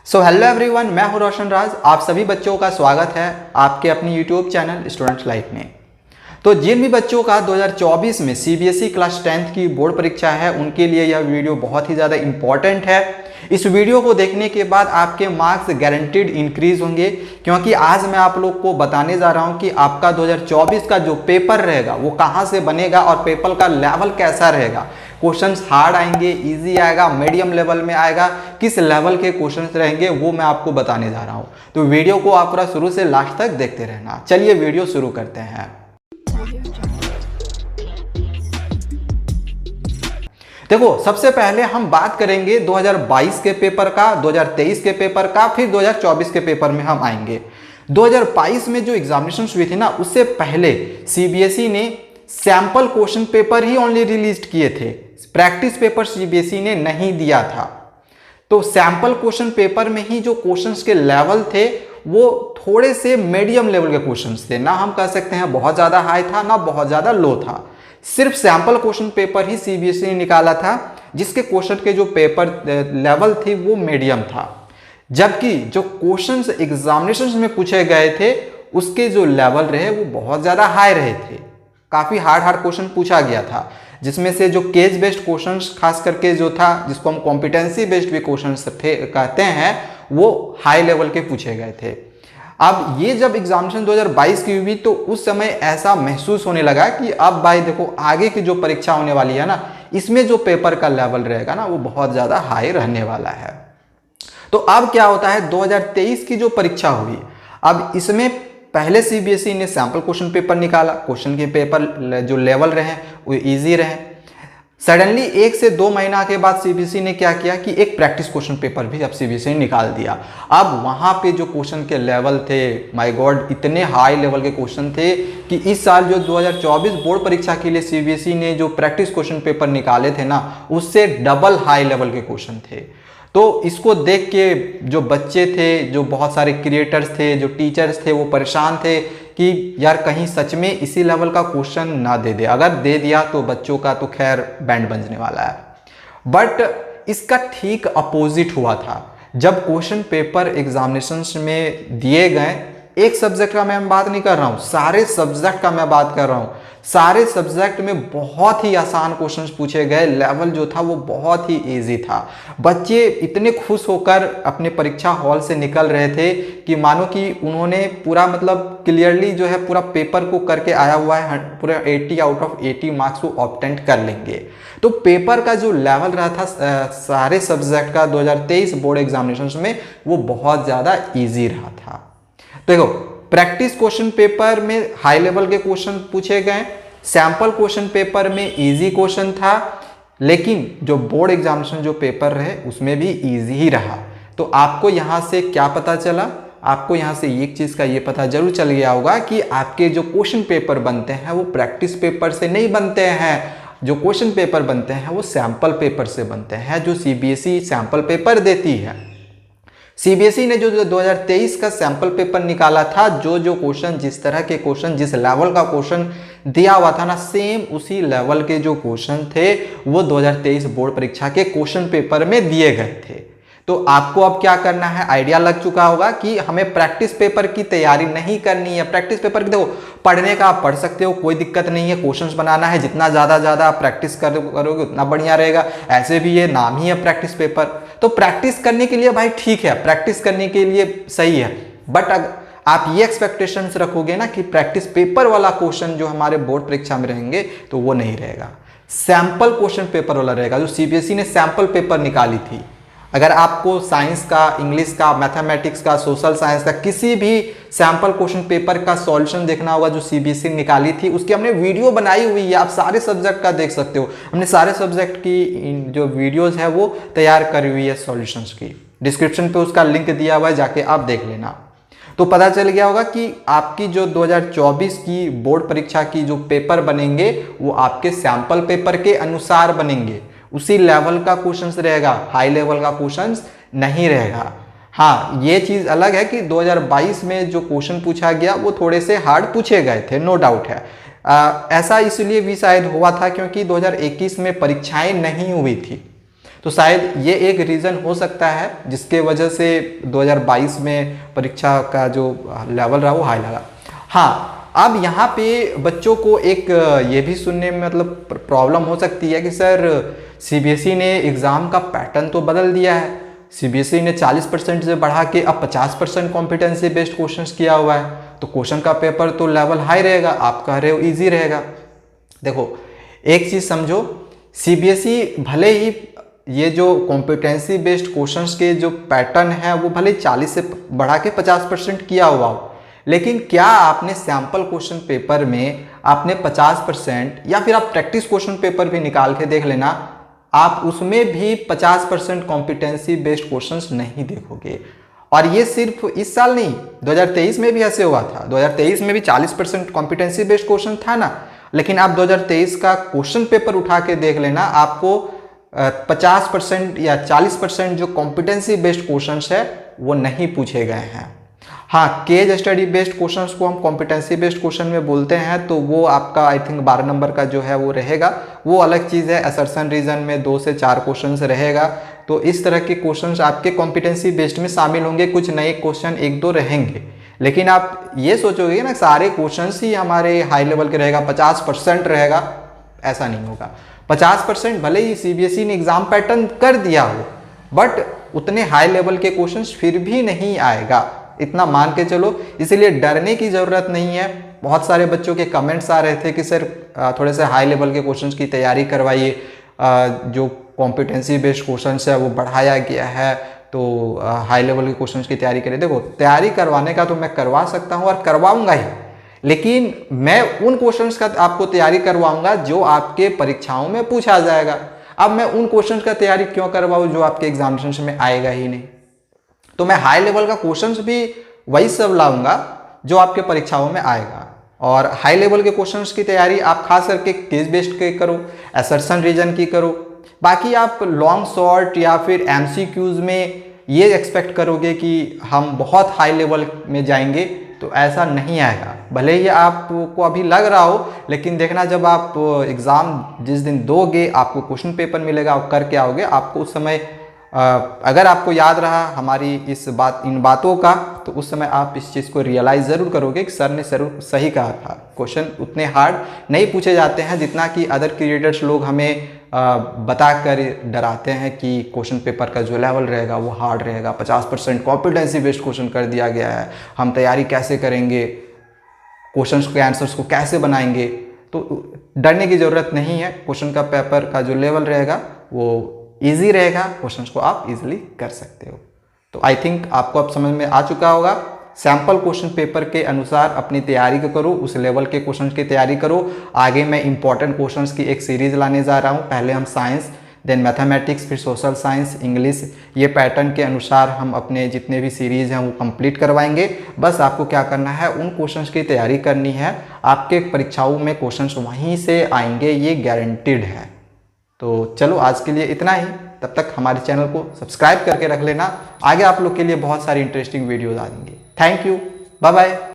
So hello everyone, मैं हूं रोशन राज। आप सभी बच्चों का स्वागत है आपके अपनी यूट्यूब चैनल स्टूडेंट्स लाइफ में। तो जिन भी बच्चों का 2024 में सीबीएसई क्लास 10th की बोर्ड परीक्षा है उनके लिए यह वीडियो बहुत ही ज़्यादा इम्पॉर्टेंट है। इस वीडियो को देखने के बाद आपके मार्क्स गारंटीड इंक्रीज होंगे, क्योंकि आज मैं आप लोग को बताने जा रहा हूं कि आपका 2024 का जो पेपर रहेगा वो कहां से बनेगा और पेपर का लेवल कैसा रहेगा। क्वेश्चंस हार्ड आएंगे, इजी आएगा, मीडियम लेवल में आएगा, किस लेवल के क्वेश्चंस रहेंगे वो मैं आपको बताने जा रहा हूं। तो वीडियो को आप पूरा शुरू से लास्ट तक देखते रहना। चलिए वीडियो शुरू करते हैं। देखो, सबसे पहले हम बात करेंगे 2022 के पेपर का, 2023 के पेपर का, फिर 2024 के पेपर में हम आएंगे। 2022 में जो एग्जामिनेशन हुई थी ना, उससे पहले सीबीएसई ने सैंपल क्वेश्चन पेपर ही ओनली रिलीज किए थे, प्रैक्टिस पेपर सीबीएसई ने नहीं दिया था। तो सैंपल क्वेश्चन पेपर में ही जो क्वेश्चंस के लेवल थे वो थोड़े से मीडियम लेवल के क्वेश्चंस थे, ना हम कह सकते हैं बहुत ज़्यादा हाई था ना बहुत ज़्यादा लो था। सिर्फ सैंपल क्वेश्चन पेपर ही सीबीएसई ने निकाला था जिसके क्वेश्चन के जो पेपर लेवल थी वो मीडियम था, जबकि जो क्वेश्चंस एग्जामिनेशन में पूछे गए थे उसके जो लेवल रहे वो बहुत ज़्यादा हाई रहे थे। काफ़ी हार्ड क्वेश्चन पूछा गया था, जिसमें से जो केस बेस्ड क्वेश्चंस खास करके जो था, जिसको हम कॉम्पिटेंसी बेस्ड भी क्वेश्चंस कहते हैं, वो हाई लेवल के पूछे गए थे। अब ये जब एग्जामिनेशन 2022 की हुई तो उस समय ऐसा महसूस होने लगा कि अब भाई देखो, आगे की जो परीक्षा होने वाली है ना, इसमें जो पेपर का लेवल रहेगा ना वो बहुत ज़्यादा हाई रहने वाला है। तो अब क्या होता है, 2023 की जो परीक्षा हुई, अब इसमें पहले सीबीएसई ने सैंपल क्वेश्चन पेपर निकाला, क्वेश्चन के पेपर जो लेवल रहे वो इजी रहे। सडनली 1 से 2 महीना के बाद सीबीएसई ने क्या किया कि एक प्रैक्टिस क्वेश्चन पेपर भी अब सीबीएसई ने निकाल दिया। अब वहां पे जो क्वेश्चन के लेवल थे, माय गॉड, इतने हाई लेवल के क्वेश्चन थे कि इस साल जो 2024 बोर्ड परीक्षा के लिए सीबीएसई ने जो प्रैक्टिस क्वेश्चन पेपर निकाले थे ना, उससे डबल हाई लेवल के क्वेश्चन थे। तो इसको देख के जो बच्चे थे, जो बहुत सारे क्रिएटर्स थे, जो टीचर्स थे, वो परेशान थे कि यार कहीं सच में इसी लेवल का क्वेश्चन ना दे दे। अगर दे दिया तो बच्चों का तो खैर बैंड बजने वाला है। बट इसका ठीक अपोजिट हुआ था। जब क्वेश्चन पेपर एग्जामिनेशंस में दिए गए, एक सब्जेक्ट का मैं बात नहीं कर रहा हूँ, सारे सब्जेक्ट का मैं बात कर रहा हूँ, सारे सब्जेक्ट में बहुत ही आसान क्वेश्चंस पूछे गए। लेवल जो था वो बहुत ही इजी था। बच्चे इतने खुश होकर अपने परीक्षा हॉल से निकल रहे थे कि मानो कि उन्होंने पूरा मतलब क्लियरली जो है पूरा पेपर को करके आया हुआ है, पूरा 80 आउट ऑफ 80 मार्क्स वो ऑब्टेन कर लेंगे। तो पेपर का जो लेवल रहा था सारे सब्जेक्ट का 2023 बोर्ड एग्जामिनेशन में, वो बहुत ज़्यादा ईजी रहा था। देखो, प्रैक्टिस क्वेश्चन पेपर में हाई लेवल के क्वेश्चन पूछे गए, सैंपल क्वेश्चन पेपर में इजी क्वेश्चन था, लेकिन जो बोर्ड एग्जामिनेशन जो पेपर रहे उसमें भी इजी ही रहा। तो आपको यहाँ से क्या पता चला? आपको यहाँ से एक चीज़ का ये पता जरूर चल गया होगा कि आपके जो क्वेश्चन पेपर बनते हैं वो प्रैक्टिस पेपर से नहीं बनते हैं। जो क्वेश्चन पेपर बनते हैं वो सैंपल पेपर से बनते हैं, जो सीबीएसई सैंपल पेपर देती है। सीबीएसई ने जो 2023 का सैंपल पेपर निकाला था, जो क्वेश्चन, जिस तरह के क्वेश्चन, जिस लेवल का क्वेश्चन दिया हुआ था ना, सेम उसी लेवल के जो क्वेश्चन थे वो 2023 बोर्ड परीक्षा के क्वेश्चन पेपर में दिए गए थे। तो आपको अब क्या करना है, आइडिया लग चुका होगा कि हमें प्रैक्टिस पेपर की तैयारी नहीं करनी है। प्रैक्टिस पेपर की देखो, पढ़ने का आप पढ़ सकते हो, कोई दिक्कत नहीं है। क्वेश्चंस बनाना है, जितना ज़्यादा आप प्रैक्टिस करोगे उतना बढ़िया रहेगा। ऐसे भी ये नाम ही है प्रैक्टिस पेपर, तो प्रैक्टिस करने के लिए भाई ठीक है, प्रैक्टिस करने के लिए सही है। बट अगर आप ये एक्सपेक्टेशंस रखोगे ना कि प्रैक्टिस पेपर वाला क्वेश्चन जो हमारे बोर्ड परीक्षा में रहेंगे, तो वो नहीं रहेगा। सैंपल क्वेश्चन पेपर वाला रहेगा, जो सीबीएसई ने सैंपल पेपर निकाली थी। अगर आपको साइंस का, इंग्लिश का, मैथमेटिक्स का, सोशल साइंस का किसी भी सैंपल क्वेश्चन पेपर का सॉल्यूशन देखना होगा जो सीबीएसई निकाली थी, उसकी हमने वीडियो बनाई हुई है, आप सारे सब्जेक्ट का देख सकते हो। हमने सारे सब्जेक्ट की जो वीडियोस है वो तैयार करी हुई है सॉल्यूशंस की। डिस्क्रिप्शन पे उसका लिंक दिया हुआ है, जाके आप देख लेना। तो पता चल गया होगा कि आपकी जो 2024 की बोर्ड परीक्षा की जो पेपर बनेंगे वो आपके सैंपल पेपर के अनुसार बनेंगे, उसी लेवल का क्वेश्चंस रहेगा, हाई लेवल का क्वेश्चंस नहीं रहेगा। हाँ, ये चीज़ अलग है कि 2022 में जो क्वेश्चन पूछा गया वो थोड़े से हार्ड पूछे गए थे, नो डाउट है। ऐसा इसलिए भी शायद हुआ था क्योंकि 2021 में परीक्षाएं नहीं हुई थी। तो शायद ये एक रीज़न हो सकता है जिसके वजह से 2022 में परीक्षा का जो लेवल रहा वो हाई लगा। हाँ, अब यहाँ पे बच्चों को एक ये भी सुनने में मतलब प्रॉब्लम हो सकती है कि सर सीबीएसई ने एग्ज़ाम का पैटर्न तो बदल दिया है, सीबीएसई ने 40% से बढ़ा के अब 50% कॉम्पिटेंसी बेस्ड क्वेश्चंस किया हुआ है, तो क्वेश्चन का पेपर तो लेवल हाई रहेगा, आप कह रहे हो ईजी रहेगा। देखो एक चीज़ समझो, सीबीएसई भले ही ये जो कॉम्पिटेंसी बेस्ड क्वेश्चंस के जो पैटर्न है वो भले 40 से बढ़ा के 50% किया हुआ हो, लेकिन क्या आपने सैम्पल क्वेश्चन पेपर में आपने 50% या फिर आप प्रैक्टिस क्वेश्चन पेपर भी निकाल के देख लेना, आप उसमें भी 50% कॉम्पिटेंसी बेस्ड क्वेश्चंस नहीं देखोगे। और ये सिर्फ इस साल नहीं, 2023 में भी ऐसे हुआ था। 2023 में भी 40% कॉम्पिटेंसी बेस्ड क्वेश्चन था ना, लेकिन आप 2023 का क्वेश्चन पेपर उठा के देख लेना, आपको 50% या 40% जो कॉम्पिटेंसी बेस्ड क्वेश्चंस है वो नहीं पूछे गए हैं। हाँ, केस स्टडी बेस्ड क्वेश्चंस को हम कॉम्पिटेंसी बेस्ड क्वेश्चन में बोलते हैं, तो वो आपका आई थिंक 12 नंबर का जो है वो रहेगा, वो अलग चीज़ है। असर्शन रीजन में 2 से 4 क्वेश्चंस रहेगा, तो इस तरह के क्वेश्चंस आपके कॉम्पिटेंसी बेस्ड में शामिल होंगे। कुछ नए क्वेश्चन 1-2 रहेंगे, लेकिन आप ये सोचोगे ना सारे क्वेश्चंस ही हमारे हाई लेवल के रहेगा, 50% रहेगा, ऐसा नहीं होगा। 50% भले ही सीबीएसई ने एग्जाम पैटर्न कर दिया हो, बट उतने हाई लेवल के क्वेश्चंस फिर भी नहीं आएगा, इतना मान के चलो। इसलिए डरने की ज़रूरत नहीं है। बहुत सारे बच्चों के कमेंट्स आ रहे थे कि सर थोड़े से हाई लेवल के क्वेश्चंस की तैयारी करवाइए, जो कॉम्पिटेंसी बेस्ड क्वेश्चंस है वो बढ़ाया गया है, तो हाई लेवल के क्वेश्चंस की तैयारी करें। देखो तैयारी करवाने का तो मैं करवा सकता हूँ और करवाऊँगा ही, लेकिन मैं उन क्वेश्चंस का आपको तैयारी करवाऊँगा जो आपके परीक्षाओं में पूछा जाएगा। अब मैं उन क्वेश्चंस का तैयारी क्यों करवाऊँ जो आपके एग्जामिनेशन में आएगा ही नहीं। तो मैं हाई लेवल का क्वेश्चंस भी वही सब लाऊंगा जो आपके परीक्षाओं में आएगा। और हाई लेवल के क्वेश्चंस की तैयारी आप खास करके केस बेस्ड के करो, असर्शन रीजन की करो। बाकी आप लॉन्ग शॉर्ट या फिर एमसीक्यूज में ये एक्सपेक्ट करोगे कि हम बहुत हाई लेवल में जाएंगे, तो ऐसा नहीं आएगा। भले ही आपको अभी लग रहा हो, लेकिन देखना जब आप एग्ज़ाम जिस दिन दोगे, आपको क्वेश्चन पेपर मिलेगा, आप करके आओगे, आपको उस समय अगर आपको याद रहा हमारी इन बातों का, तो उस समय आप इस चीज़ को रियलाइज़ ज़रूर करोगे कि सर ने ज़रूर सही कहा था। क्वेश्चन उतने हार्ड नहीं पूछे जाते हैं जितना कि अदर क्रिएटर्स लोग हमें बताकर डराते हैं कि क्वेश्चन पेपर का जो लेवल रहेगा वो हार्ड रहेगा, 50% कॉम्पिटेंसी बेस्ड क्वेश्चन कर दिया गया है, हम तैयारी कैसे करेंगे, क्वेश्चंस के आंसर्स को कैसे बनाएंगे। तो डरने की ज़रूरत नहीं है। क्वेश्चन का पेपर का जो लेवल रहेगा वो इजी रहेगा, क्वेश्चंस को आप इजीली कर सकते हो। तो आई थिंक आपको अब समझ में आ चुका होगा। सैम्पल क्वेश्चन पेपर के अनुसार अपनी तैयारी को करो, उस लेवल के क्वेश्चंस की तैयारी करो। आगे मैं इंपॉर्टेंट क्वेश्चंस की एक सीरीज लाने जा रहा हूँ। पहले हम साइंस, देन मैथमेटिक्स, फिर सोशल साइंस, इंग्लिश, ये पैटर्न के अनुसार हम अपने जितने भी सीरीज़ हैं वो कंप्लीट करवाएंगे। बस आपको क्या करना है, उन क्वेश्चंस की तैयारी करनी है। आपके परीक्षाओं में क्वेश्चंस वहीं से आएंगे, ये गारंटीड है। तो चलो आज के लिए इतना ही। तब तक हमारे चैनल को सब्सक्राइब करके रख लेना, आगे आप लोग के लिए बहुत सारी इंटरेस्टिंग वीडियोज़ आ जाएंगे। Thank you, bye bye.